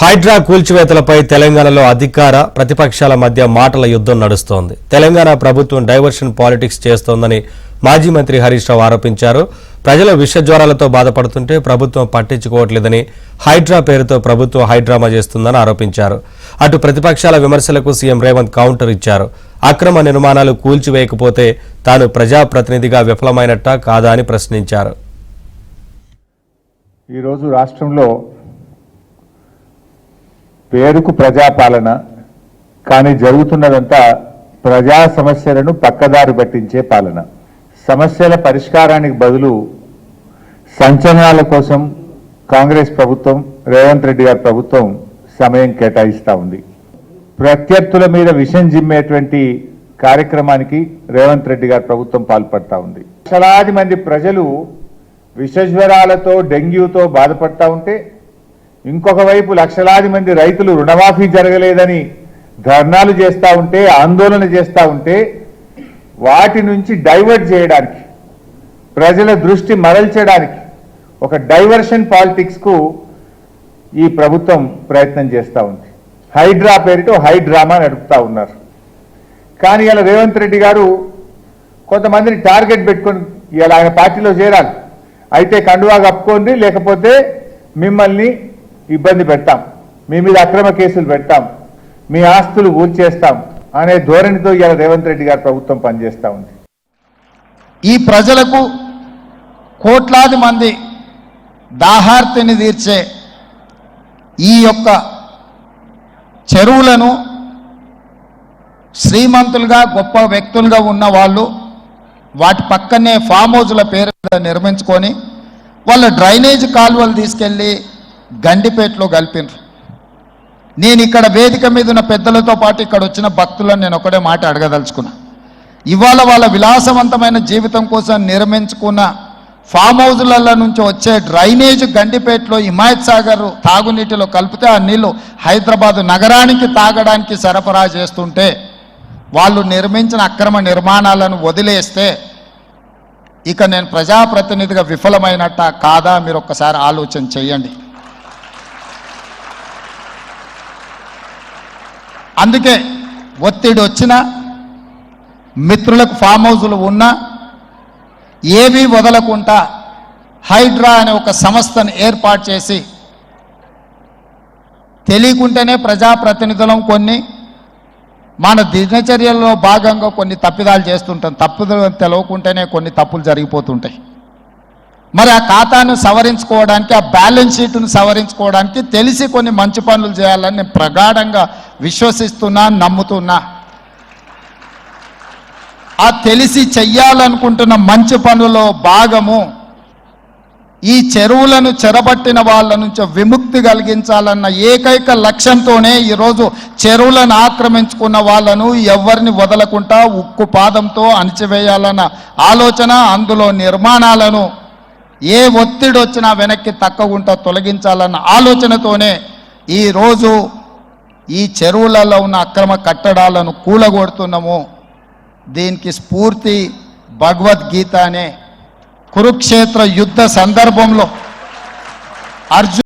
హైడ్రా కూల్చివేతలపై తెలంగాణలో అధికార ప్రతిపక్షాల మధ్య మాటల యుద్ధం నడుస్తోంది. తెలంగాణ ప్రభుత్వం డైవర్షన్ పాలిటిక్స్ చేస్తోందని మాజీ మంత్రి హరీష్ రావు ఆరోపించారు. ప్రజలు విషజ్వరాలతో బాధపడుతుంటే ప్రభుత్వం పట్టించుకోవట్లేదని, హైడ్రా పేరుతో ప్రభుత్వం హైడ్రామా చేస్తుందని ఆరోపించారు. అటు ప్రతిపక్షాల విమర్శలకు సీఎం రేవంత్ కౌంటర్ ఇచ్చారు. అక్రమ నిర్మాణాలు కూల్చివేయకపోతే తాను ప్రజాప్రతినిధిగా విఫలమైనట్టా కాదా అని ప్రశ్నించారు. ఈరోజు రాష్ట్రంలో పేరుకు ప్రజాపాలన, కానీ జరుగుతున్నదంతా ప్రజా సమస్యలను పక్కదారి పట్టించే పాలన. సమస్యల పరిష్కారానికి బదులు సంచలనాల కోసం కాంగ్రెస్ ప్రభుత్వం, రేవంత్ రెడ్డి గారి ప్రభుత్వం సమయం కేటాయిస్తూ ఉంది. ప్రత్యర్థుల మీద విషం జిమ్మేటువంటి కార్యక్రమానికి రేవంత్ రెడ్డి గారి ప్రభుత్వం పాల్పడతా ఉంది. లక్షలాది మంది ప్రజలు విషజ్వరాలతో, డెంగ్యూతో బాధపడతా ఉంటే, ఇంకొక వైపు లక్షలాది మంది రైతులు రుణమాఫీ జరగలేదని ధర్నాలు చేస్తూ ఉంటే, ఆందోళన చేస్తూ ఉంటే, వాటి నుంచి డైవర్ట్ చేయడానికి, ప్రజల దృష్టి మరల్చడానికి ఒక డైవర్షన్ పాలిటిక్స్కు ఈ ప్రభుత్వం ప్రయత్నం చేస్తూ ఉంది. హైడ్రా పేరుతో హైడ్రామా నడుపుతూ ఉన్నారు. కానీ ఇలా రేవంత్ రెడ్డి గారు కొంతమందిని టార్గెట్ పెట్టుకొని ఇలా ఆయన పార్టీలో చేరాలి, అయితే కండువా కప్పుకోండి, లేకపోతే మిమ్మల్ని ఇబ్బంది పెడతాం, మీ మీద అక్రమ కేసులు పెడతాం, మీ ఆస్తులు కూల్చేస్తాం అనే ధోరణితో ఇలా రేవంత్ రెడ్డి గారి ప్రభుత్వం పనిచేస్తూ ఉంది. ఈ ప్రజలకు కోట్లాది మంది దాహార్తిని తీర్చే ఈ యొక్క చెరువులను శ్రీమంతులుగా, గొప్ప వ్యక్తులుగా ఉన్న వాళ్ళు వాటి పక్కనే ఫామ్ హౌజ్ల పేరు నిర్మించుకొని వాళ్ళ డ్రైనేజ్ కాలువలు తీసుకెళ్ళి గండిపేటలో కలిపినారు. నేను ఇక్కడ వేదిక మీద ఉన్న పెద్దలతో పాటు ఇక్కడ వచ్చిన భక్తులను నేను ఒకటే మాట అడగదలుచుకున్నా. ఇవాళ వాళ్ళ విలాసవంతమైన జీవితం కోసం నిర్మించుకున్న ఫామ్ హౌజ్ల నుంచి వచ్చే డ్రైనేజ్ గండిపేటలో హిమాయత్ సాగర్ తాగునీటిలో కలిపితే ఆ నీళ్లు హైదరాబాద్ నగరానికి తాగడానికి సరఫరా చేస్తుంటే, వాళ్ళు నిర్మించిన అక్రమ నిర్మాణాలను వదిలేస్తే ఇక నేను ప్రజాప్రతినిధిగా విఫలమైనట్ట కాదా మీరు ఒక్కసారి ఆలోచన చేయండి. అందుకే ఒత్తిడి వచ్చినా, మిత్రులకు ఫామ్ హౌజులు ఉన్నా ఏవీ వదలకుండా హైడ్రా అనే ఒక సంస్థను ఏర్పాటు చేసి, తెలియకుంటేనే ప్రజాప్రతినిధులం కొన్ని మన దినచర్యల్లో భాగంగా కొన్ని తప్పిదాలు చేస్తుంటాం. తప్పుదలు తెలవకుంటేనే కొన్ని తప్పులు జరిగిపోతుంటాయి. మరి ఆ ఖాతాను సవరించుకోవడానికి, ఆ బ్యాలెన్స్ షీట్ను సవరించుకోవడానికి తెలిసి కొన్ని మంచి పనులు చేయాలని నేను ప్రగాఢంగా విశ్వసిస్తున్నా, నమ్ముతున్నా. ఆ తెలిసి చెయ్యాలనుకుంటున్న మంచి పనులలో భాగము ఈ చెరువులను చెరబట్టిన వాళ్ళ నుంచి విముక్తి కలిగించాలన్న ఏకైక లక్ష్యంతోనే ఈరోజు చెరువులను ఆక్రమించుకున్న వాళ్ళను ఎవరిని వదలకుండా ఉక్కు పాదంతో అణిచివేయాలన్న ఆలోచన, అందులో నిర్మాణాలను ఏ ఒత్తిడి వచ్చినా వెనక్కి తక్కకుండా తొలగించాలన్న ఆలోచనతోనే ఈరోజు ఈ చెరువులలో ఉన్న అక్రమ కట్టడాలను కూలగొడుతున్నాము. దీనికి స్ఫూర్తి భగవద్గీత అనే కురుక్షేత్ర యుద్ధ సందర్భంలో అర్జున్